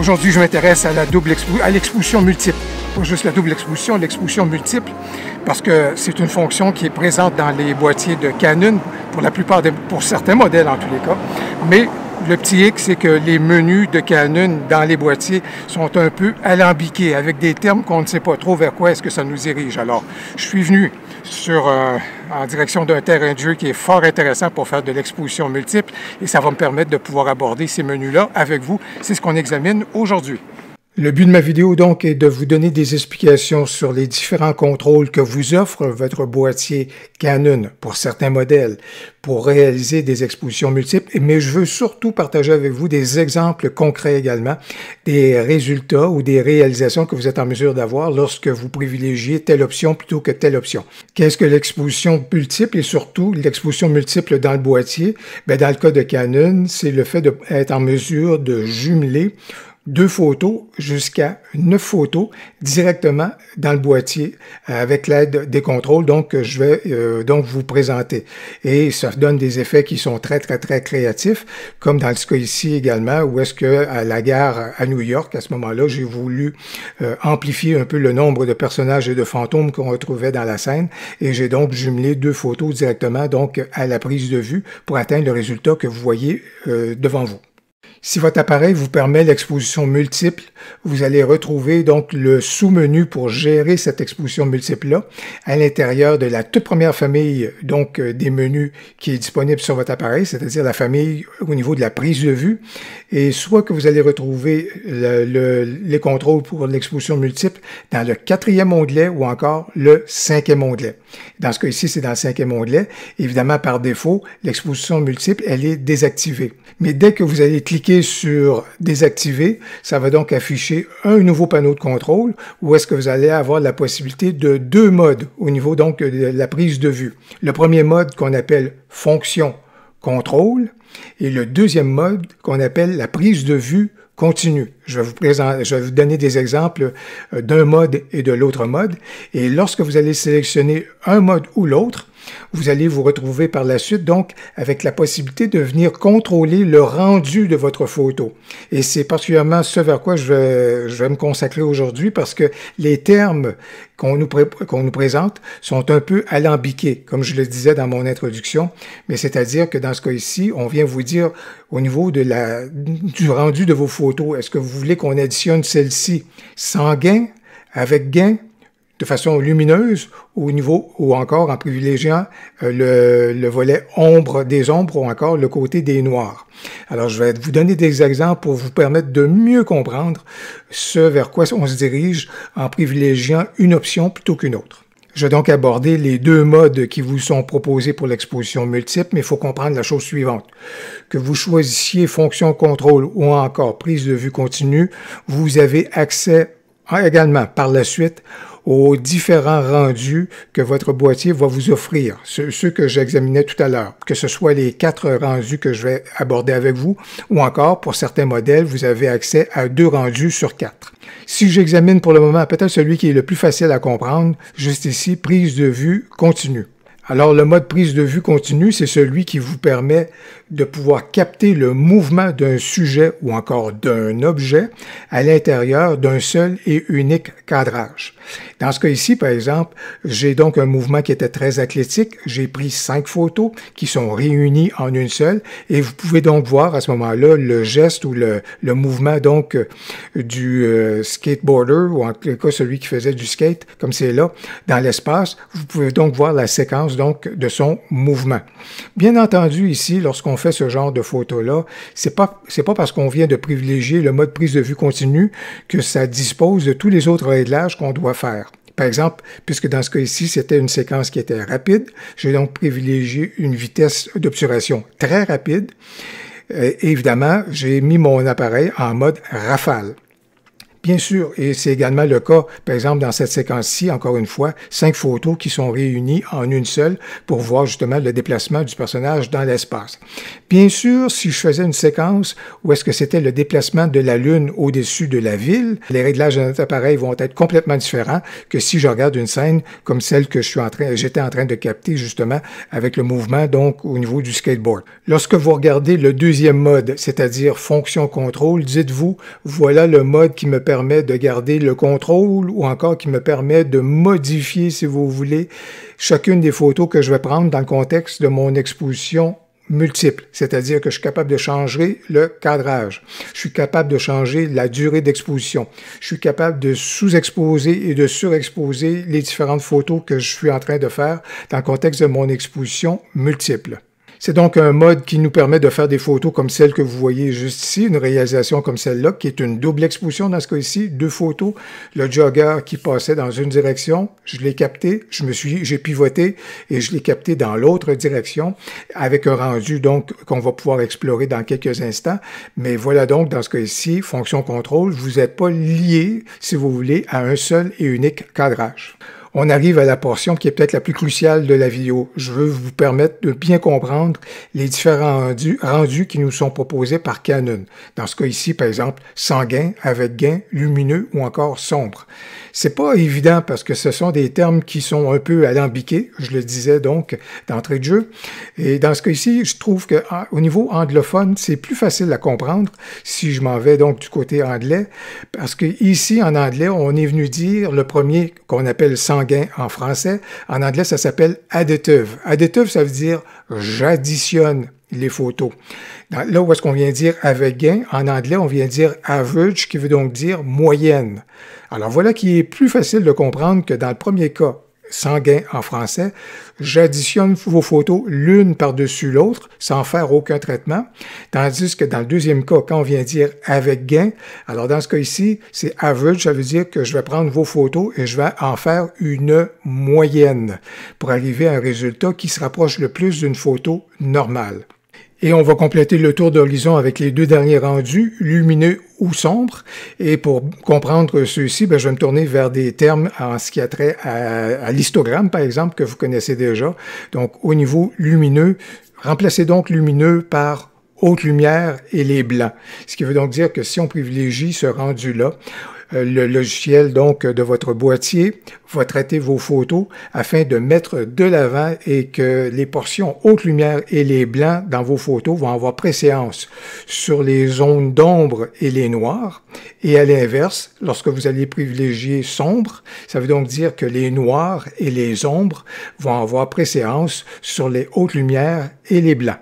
Aujourd'hui, je m'intéresse à l'exposition multiple. Pas juste la double exposition, l'exposition multiple, parce que c'est une fonction qui est présente dans les boîtiers de Canon, pour certains modèles en tous les cas. Mais le petit hic, c'est que les menus de Canon dans les boîtiers sont un peu alambiqués, avec des termes qu'on ne sait pas trop vers quoi est-ce que ça nous dirige. Alors, je suis venu en direction d'un terrain de jeu qui est fort intéressant pour faire de l'exposition multiple, et ça va me permettre de pouvoir aborder ces menus-là avec vous. C'est ce qu'on examine aujourd'hui. Le but de ma vidéo, donc, est de vous donner des explications sur les différents contrôles que vous offre votre boîtier Canon pour certains modèles pour réaliser des expositions multiples, mais je veux surtout partager avec vous des exemples concrets également, des résultats ou des réalisations que vous êtes en mesure d'avoir lorsque vous privilégiez telle option plutôt que telle option. Qu'est-ce que l'exposition multiple et surtout l'exposition multiple dans le boîtier? Bien, dans le cas de Canon, c'est le fait d'être en mesure de jumeler 2 photos jusqu'à 9 photos directement dans le boîtier avec l'aide des contrôles que je vais donc vous présenter. Et ça donne des effets qui sont très créatifs, comme dans ce cas ici également, où est-ce que à la gare à New York, à ce moment-là, j'ai voulu amplifier un peu le nombre de personnages et de fantômes qu'on retrouvait dans la scène, et j'ai donc jumelé 2 photos directement donc à la prise de vue pour atteindre le résultat que vous voyez devant vous. Si votre appareil vous permet l'exposition multiple, vous allez retrouver donc le sous-menu pour gérer cette exposition multiple-là à l'intérieur de la toute première famille donc des menus qui est disponible sur votre appareil, c'est-à-dire la famille au niveau de la prise de vue, et soit que vous allez retrouver les contrôles pour l'exposition multiple dans le 4e onglet ou encore le 5e onglet. Dans ce cas ici, c'est dans le 5e onglet. Évidemment, par défaut, l'exposition multiple, elle est désactivée. Mais dès que vous allez cliquer sur « Désactiver », ça va donc afficher un nouveau panneau de contrôle où est-ce que vous allez avoir la possibilité de 2 modes au niveau donc de la prise de vue. Le premier mode qu'on appelle « Fonction contrôle » et le deuxième mode qu'on appelle la prise de vue continue. Je vais vous donner des exemples d'un mode et de l'autre mode. Et lorsque vous allez sélectionner un mode ou l'autre, vous allez vous retrouver par la suite donc avec la possibilité de venir contrôler le rendu de votre photo. Et c'est particulièrement ce vers quoi je vais me consacrer aujourd'hui, parce que les termes qu'on nous présente sont un peu alambiqués, comme je le disais dans mon introduction, mais c'est-à-dire que dans ce cas ici, on vient vous dire au niveau du rendu de vos photos, est-ce que vous voulez qu'on additionne celle-ci sans gain, avec gain, de façon lumineuse ou encore en privilégiant le volet ombre des ombres ou encore le côté des noirs. Alors, je vais vous donner des exemples pour vous permettre de mieux comprendre ce vers quoi on se dirige en privilégiant une option plutôt qu'une autre. Je vais donc aborder les 2 modes qui vous sont proposés pour l'exposition multiple, mais il faut comprendre la chose suivante. Que vous choisissiez fonction contrôle ou encore prise de vue continue, vous avez accès également par la suite aux différents rendus que votre boîtier va vous offrir, ceux que j'examinais tout à l'heure, que ce soit les 4 rendus que je vais aborder avec vous, ou encore, pour certains modèles, vous avez accès à 2 rendus sur 4. Si j'examine pour le moment peut-être celui qui est le plus facile à comprendre, juste ici, prise de vue continue. Alors, le mode prise de vue continue, c'est celui qui vous permet de pouvoir capter le mouvement d'un sujet ou encore d'un objet à l'intérieur d'un seul et unique cadrage. Dans ce cas ici, par exemple, j'ai donc un mouvement qui était très athlétique. J'ai pris 5 photos qui sont réunies en une seule et vous pouvez donc voir à ce moment-là le geste ou le mouvement donc du skateboarder ou en tout cas celui qui faisait du skate, comme c'est là, dans l'espace. Vous pouvez donc voir la séquence donc de son mouvement. Bien entendu, ici, lorsqu'on fait ce genre de photo-là, c'est pas parce qu'on vient de privilégier le mode prise de vue continue que ça dispose de tous les autres réglages qu'on doit faire. Par exemple, puisque dans ce cas ici, c'était une séquence qui était rapide, j'ai donc privilégié une vitesse d'obturation très rapide. Et évidemment, j'ai mis mon appareil en mode rafale. Bien sûr, et c'est également le cas, par exemple, dans cette séquence-ci, encore une fois, 5 photos qui sont réunies en une seule pour voir justement le déplacement du personnage dans l'espace. Bien sûr, si je faisais une séquence où est-ce que c'était le déplacement de la Lune au-dessus de la ville, les réglages de notre appareil vont être complètement différents que si je regarde une scène comme celle que j'étais en train de capter justement avec le mouvement, donc au niveau du skateboard. Lorsque vous regardez le deuxième mode, c'est-à-dire fonction contrôle, dites-vous, voilà le mode qui me permet de garder le contrôle ou encore qui me permet de modifier, si vous voulez, chacune des photos que je vais prendre dans le contexte de mon exposition multiple, c'est-à-dire que je suis capable de changer le cadrage, je suis capable de changer la durée d'exposition, je suis capable de sous-exposer et de surexposer les différentes photos que je suis en train de faire dans le contexte de mon exposition multiple. C'est donc un mode qui nous permet de faire des photos comme celle que vous voyez juste ici, une réalisation comme celle-là, qui est une double exposition dans ce cas-ci, 2 photos. Le jogger qui passait dans une direction, je l'ai capté, j'ai pivoté et je l'ai capté dans l'autre direction avec un rendu donc qu'on va pouvoir explorer dans quelques instants. Mais voilà donc dans ce cas-ci, fonction contrôle, vous n'êtes pas lié, si vous voulez, à un seul et unique cadrage. On arrive à la portion qui est peut-être la plus cruciale de la vidéo. Je veux vous permettre de bien comprendre les différents rendus qui nous sont proposés par Canon. Dans ce cas ici, par exemple, sans gain, avec gain, lumineux ou encore sombre. C'est pas évident parce que ce sont des termes qui sont un peu alambiqués, je le disais donc d'entrée de jeu. Et dans ce cas ici, je trouve qu'au niveau anglophone, c'est plus facile à comprendre si je m'en vais donc du côté anglais. Parce que ici, en anglais, on est venu dire le premier qu'on appelle sans gain en français. En anglais, ça s'appelle additive. Additive, ça veut dire j'additionne les photos. Là où est-ce qu'on vient dire avec gain, en anglais, on vient dire average, qui veut donc dire moyenne. Alors voilà qui est plus facile de comprendre que dans le premier cas, sans gain en français, j'additionne vos photos l'une par-dessus l'autre sans faire aucun traitement, tandis que dans le deuxième cas, quand on vient dire avec gain, alors dans ce cas ici, c'est average, ça veut dire que je vais prendre vos photos et je vais en faire une moyenne pour arriver à un résultat qui se rapproche le plus d'une photo normale. Et on va compléter le tour d'horizon avec les 2 derniers rendus, lumineux ou sombres. Et pour comprendre ceux-ci, je vais me tourner vers des termes en ce qui a trait à l'histogramme, par exemple, que vous connaissez déjà. Donc, au niveau lumineux, remplacez donc lumineux par haute lumière et les blancs. Ce qui veut donc dire que si on privilégie ce rendu-là, le logiciel donc de votre boîtier va traiter vos photos afin de mettre de l'avant et que les portions haute lumière et les blancs dans vos photos vont avoir préséance sur les zones d'ombre et les noirs. Et à l'inverse, lorsque vous allez privilégier sombre, ça veut donc dire que les noirs et les ombres vont avoir préséance sur les hautes lumières et les blancs.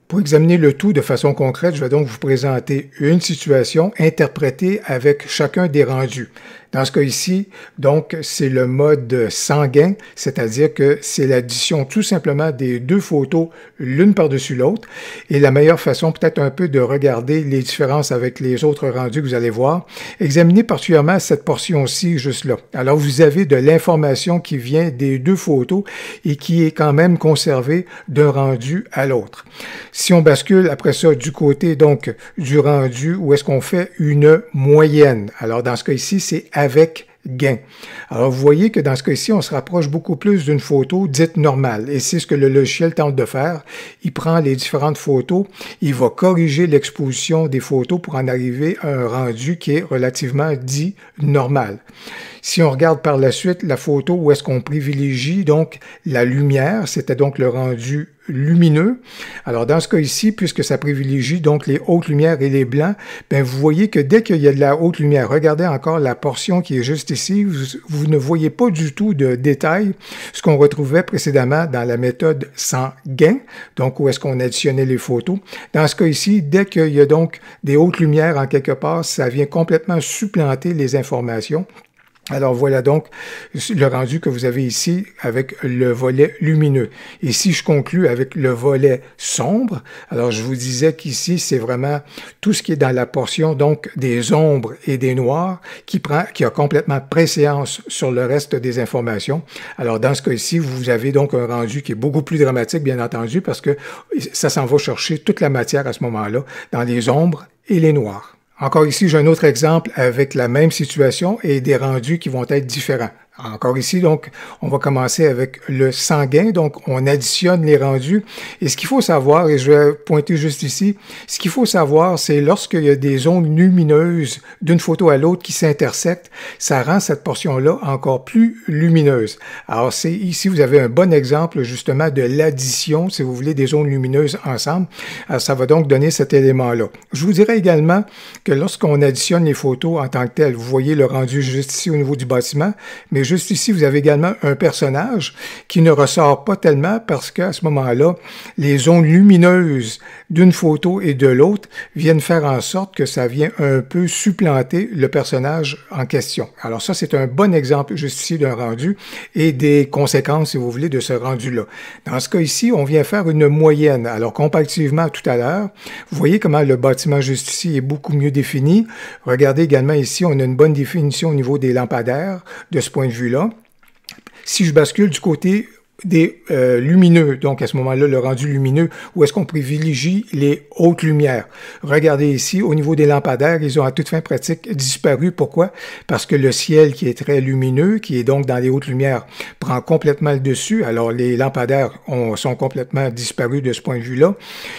Pour examiner le tout de façon concrète, je vais donc vous présenter une situation interprétée avec chacun des rendus. Dans ce cas ici, donc, c'est le mode sans gain, c'est-à-dire que c'est l'addition tout simplement des 2 photos l'une par-dessus l'autre. Et la meilleure façon peut-être un peu de regarder les différences avec les autres rendus que vous allez voir, examinez particulièrement cette portion-ci juste là. Alors, vous avez de l'information qui vient des 2 photos et qui est quand même conservée d'un rendu à l'autre. Si on bascule après ça du côté donc du rendu où est-ce qu'on fait une moyenne, alors dans ce cas ici, c'est avec gain. Alors, vous voyez que dans ce cas-ci, on se rapproche beaucoup plus d'une photo dite normale. Et c'est ce que le logiciel tente de faire. Il prend les différentes photos, il va corriger l'exposition des photos pour en arriver à un rendu qui est relativement dit normal. Si on regarde par la suite la photo où est-ce qu'on privilégie donc la lumière, c'était donc le rendu lumineux. Alors, dans ce cas ici, puisque ça privilégie donc les hautes lumières et les blancs, vous voyez que dès qu'il y a de la haute lumière, regardez encore la portion qui est juste ici, vous ne voyez pas du tout de détails, ce qu'on retrouvait précédemment dans la méthode sans gain, donc où est-ce qu'on additionnait les photos. Dans ce cas ici, dès qu'il y a donc des hautes lumières en quelque part, ça vient complètement supplanter les informations. Alors voilà donc le rendu que vous avez ici avec le volet lumineux. Et si je conclue avec le volet sombre, alors je vous disais qu'ici c'est vraiment tout ce qui est dans la portion donc des ombres et des noirs qui a complètement préséance sur le reste des informations. Alors dans ce cas-ci, vous avez donc un rendu qui est beaucoup plus dramatique bien entendu parce que ça s'en va chercher toute la matière à ce moment-là dans les ombres et les noirs. Encore ici, j'ai un autre exemple avec la même situation et des rendus qui vont être différents. Encore ici, donc, on va commencer avec le sanguin. Donc, on additionne les rendus. Et ce qu'il faut savoir, et je vais pointer juste ici, ce qu'il faut savoir, c'est lorsqu'il y a des zones lumineuses d'une photo à l'autre qui s'intersectent, ça rend cette portion-là encore plus lumineuse. Alors, c'est ici, vous avez un bon exemple, justement, de l'addition, si vous voulez, des zones lumineuses ensemble. Alors, ça va donc donner cet élément-là. Je vous dirais également que lorsqu'on additionne les photos en tant que telles, vous voyez le rendu juste ici au niveau du bâtiment, mais juste ici, vous avez également un personnage qui ne ressort pas tellement parce qu'à ce moment-là, les zones lumineuses d'une photo et de l'autre viennent faire en sorte que ça vient un peu supplanter le personnage en question. Alors ça, c'est un bon exemple juste ici d'un rendu et des conséquences, si vous voulez, de ce rendu-là. Dans ce cas ici, on vient faire une moyenne. Alors comparativement à tout à l'heure, vous voyez comment le bâtiment juste ici est beaucoup mieux défini. Regardez également ici, on a une bonne définition au niveau des lampadaires de ce point de vue-là. Si je bascule du côté des lumineux, donc à ce moment-là, le rendu lumineux, où est-ce qu'on privilégie les hautes lumières. Regardez ici, au niveau des lampadaires, ils ont à toute fin pratique disparu. Pourquoi? Parce que le ciel qui est très lumineux, qui est donc dans les hautes lumières, prend complètement le dessus. Alors, les lampadaires sont complètement disparus de ce point de vue-là.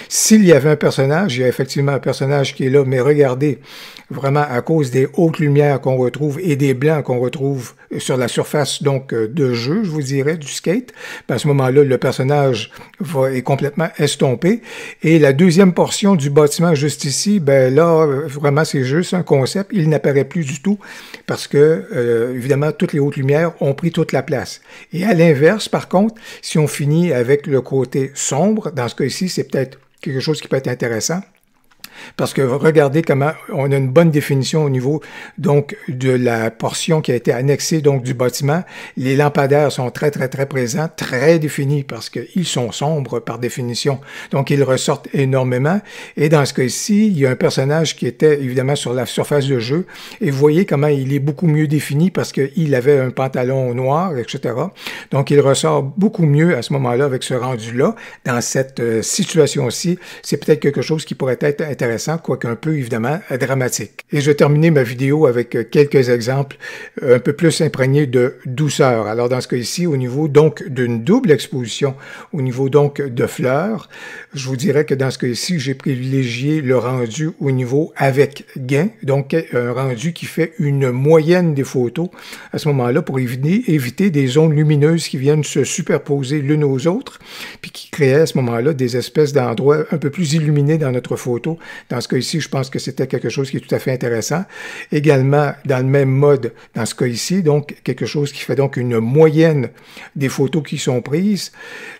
S'il y avait un personnage, il y a effectivement un personnage qui est là, mais regardez, vraiment à cause des hautes lumières qu'on retrouve et des blancs qu'on retrouve sur la surface donc de jeu, je vous dirais, du skate, ben à ce moment-là, le personnage est complètement estompé. Et la deuxième portion du bâtiment juste ici, ben là, vraiment, c'est juste un concept. Il n'apparaît plus du tout parce que, évidemment, toutes les hautes lumières ont pris toute la place. Et à l'inverse, par contre, si on finit avec le côté sombre, dans ce cas ici, c'est peut-être quelque chose qui peut être intéressant. Parce que regardez comment on a une bonne définition au niveau donc de la portion qui a été annexée donc du bâtiment. Les lampadaires sont très présents, très définis parce qu'ils sont sombres par définition. Donc ils ressortent énormément. Et dans ce cas-ci, il y a un personnage qui était évidemment sur la surface de jeu. Et vous voyez comment il est beaucoup mieux défini parce qu'il avait un pantalon noir, etc. Donc il ressort beaucoup mieux à ce moment-là avec ce rendu-là. Dans cette situation-ci, c'est peut-être quelque chose qui pourrait être intéressant, quoique un peu, évidemment, dramatique. Et je vais terminer ma vidéo avec quelques exemples un peu plus imprégnés de douceur. Alors, dans ce cas ici, au niveau, donc, d'une double exposition, au niveau, donc, de fleurs, je vous dirais que dans ce cas ici, j'ai privilégié le rendu au niveau avec gain, donc un rendu qui fait une moyenne des photos à ce moment-là pour éviter des zones lumineuses qui viennent se superposer l'une aux autres, puis qui créaient à ce moment-là des espèces d'endroits un peu plus illuminés dans notre photo. Dans ce cas ici, je pense que c'était quelque chose qui est tout à fait intéressant. Également, dans le même mode, dans ce cas ici, donc quelque chose qui fait donc une moyenne des photos qui sont prises.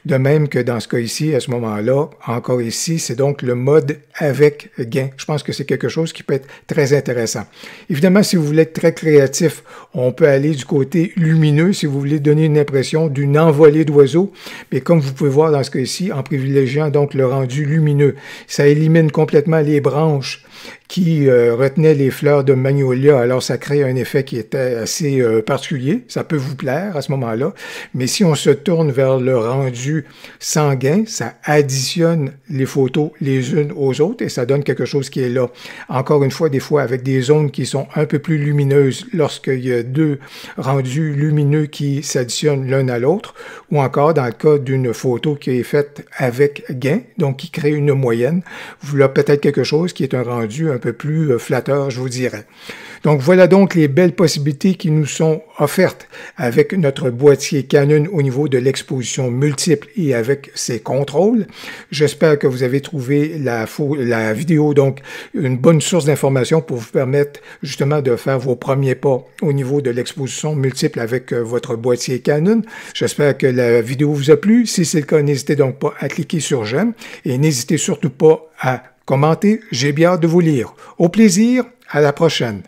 De même que dans ce cas ici, à ce moment-là, encore ici, c'est donc le mode avec gain. Je pense que c'est quelque chose qui peut être très intéressant. Évidemment, si vous voulez être très créatif, on peut aller du côté lumineux, si vous voulez donner une impression d'une envolée d'oiseaux. Mais comme vous pouvez voir dans ce cas ici, en privilégiant donc le rendu lumineux, ça élimine complètement les branches qui retenaient les fleurs de magnolia. Alors, ça crée un effet qui était assez particulier. Ça peut vous plaire à ce moment-là. Mais si on se tourne vers le rendu sanguin, ça additionne les photos les unes aux autres et ça donne quelque chose qui est là. Encore une fois, des fois avec des zones qui sont un peu plus lumineuses lorsqu'il y a deux rendus lumineux qui s'additionnent l'un à l'autre, ou encore dans le cas d'une photo qui est faite avec gain, donc qui crée une moyenne. Vous avez peut-être quelque chose qui est un rendu un peu plus flatteur, je vous dirais. Donc voilà donc les belles possibilités qui nous sont offertes avec notre boîtier Canon au niveau de l'exposition multiple et avec ses contrôles. J'espère que vous avez trouvé la vidéo donc une bonne source d'information pour vous permettre justement de faire vos premiers pas au niveau de l'exposition multiple avec votre boîtier Canon. J'espère que la vidéo vous a plu. Si c'est le cas, n'hésitez donc pas à cliquer sur j'aime et n'hésitez surtout pas à commenter. J'ai bien hâte de vous lire. Au plaisir, à la prochaine.